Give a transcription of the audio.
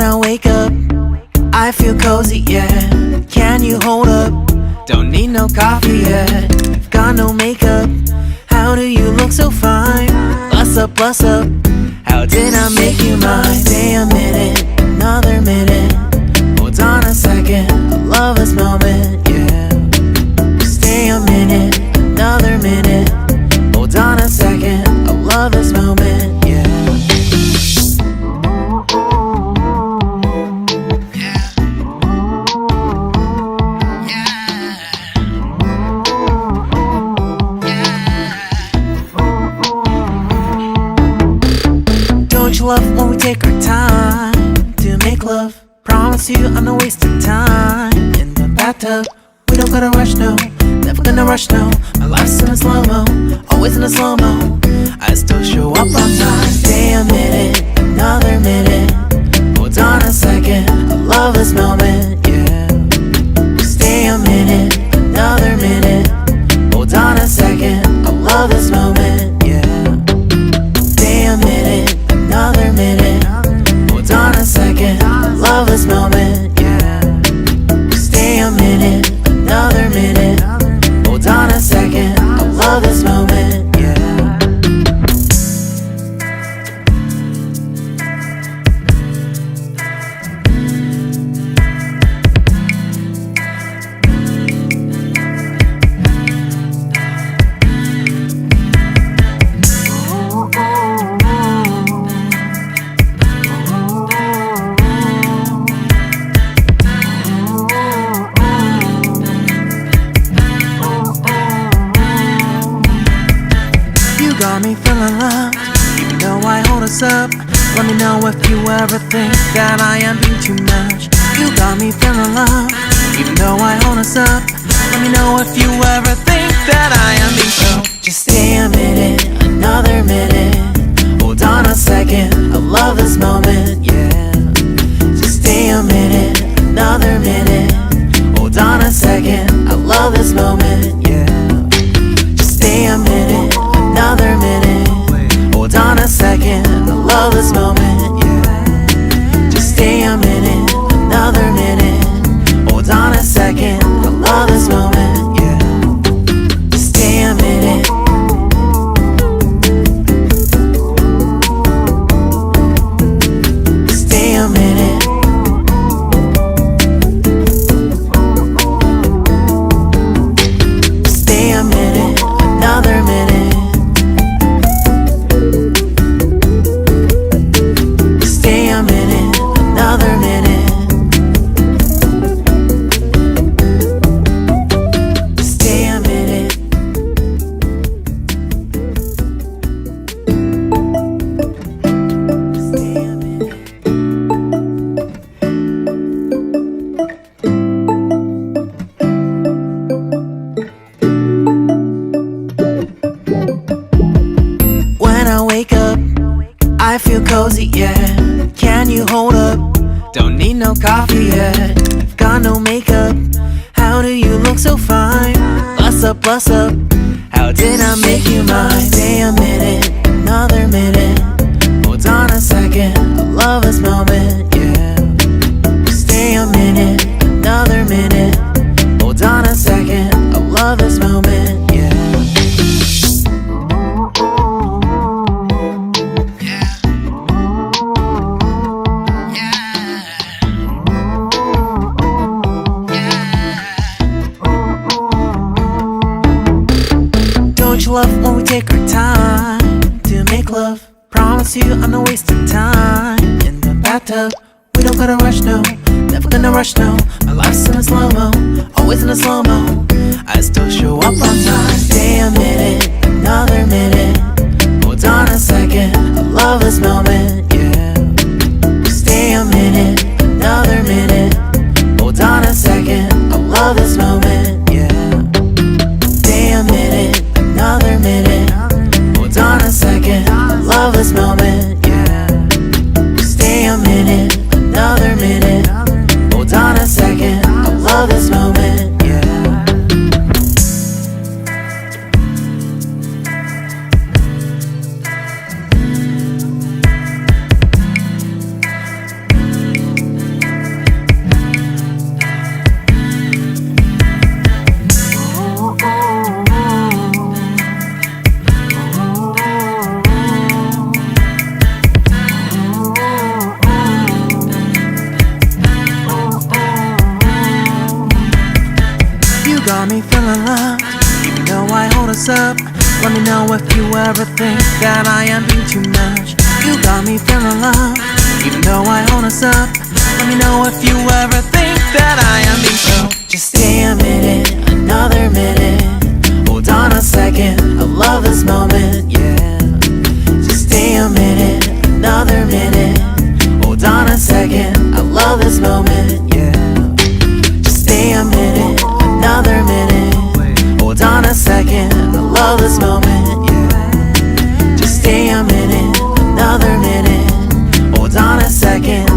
I wake up, I feel cozy, yeah. Can you hold up? Don't need no coffee yet. Got no makeup. How do you look so fine? Bust up, bust up. How did I make you mine? Stay a minute, another minute. Hold on a second, I love this moment, yeah. Stay a minute, another minute. Hold on a second, I love this moment, yeah. Don't you love when we take our time to make love? Promise you I'm not wasting time in the bathtub. We don't gotta rush, no, never gonna rush, no. My life's in a slow-mo, always in a slow-mo. I still show up on time. Stay a minute, another minute. Hold on a second, I love this moment, yeah. Stay a minute, another minute. Hold on a second, I love this moment, yeah. Stay a minute, another minute. Hold on a second, I love this moment, yeah. Stay a minute, another minute. Hold on a second, I love this moment, yeah. Got me feeling loved, even though I hold us up. Let me know if you ever think that I am being too much. You got me feeling loved, even though I hold us up. Let me know if you ever think that I am being so. Just stay a minute, another minute. Hold on a second, I love this moment, yeah. Just stay a minute, another minute. Hold on a second, I love this moment, yeah. Just stay a minute, another minute. Hold on a second, I love this moment, yeah. Just stay a minute, another minute. Hold on a second, I love this moment, yeah. Just stay a minute. Stay a minute. Stay a minute, another minute. I feel cozy, yeah. Can you hold up? Don't need no coffee yet. Got no makeup. How do you look so fine? Bust up, bust up. How did I make you mine? Stay a minute, another minute. Hold on a second, I love this moment, yeah. Stay a minute, another minute. Hold on a second, I love this moment, yeah. Don't you love when we take our time to make love? Promise you I'm not wasting time in the bathtub. We don't gotta rush, no, never gonna rush, no. My life's in a slow-mo, always in a slow-mo. I still show up on time. Stay a minute, another minute. Hold on a second, I love this moment, yeah. Stay a minute, another minute. Hold on a second, I love this moment, yeah. Stay a minute, another minute. Hold on a second, I love this moment, yeah. Stay a minute, another minute. Hold on a second, I love this moment, yeah. think that I am being too much. You got me feeling love, even though I hold us up. Let me know if you ever think that I am being so. Just stay a minute, another minute. Hold on a second, I love this moment, yeah. Just stay a minute, another minute. Hold on a second, I love this moment, yeah. Just stay a minute, another minute. Hold on a second, I love this moment, yeah. Just stay a minute, another minute. Hold on a second,